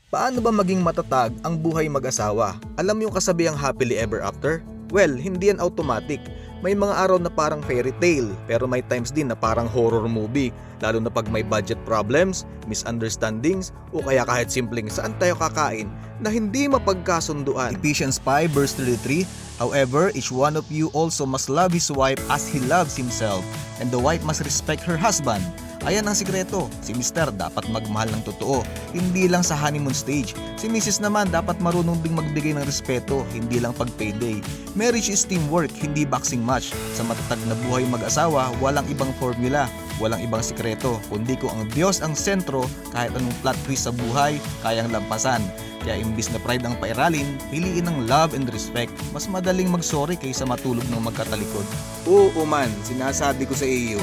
Paano ba maging matatag ang buhay mag-asawa? Alam yung kasabihang happily ever after? Well, hindi yan automatic. May mga araw na parang fairy tale, pero may times din na parang horror movie, lalo na pag may budget problems, misunderstandings, o kaya kahit simpleng saan tayo kakain na hindi mapagkasunduan. Ephesians 5 verse 33, however, each one of you also must love his wife as he loves himself, and the wife must respect her husband. Ayan ang sikreto, si Mr. dapat magmahal ng totoo, hindi lang sa honeymoon stage. Si Mrs. naman dapat marunong ding magbigay ng respeto, hindi lang pag payday. Marriage is teamwork, hindi boxing match. Sa matatag na buhay mag-asawa, walang ibang formula, walang ibang sikreto, kundi kung ang Diyos ang sentro, kahit anong plot twist sa buhay, kayang lampasan. Kaya imbis na pride ang pairalin, piliin ng love and respect. Mas madaling mag-sorry kaysa matulog ng magkatalikod. Oo man, sinasabi ko sa iyo.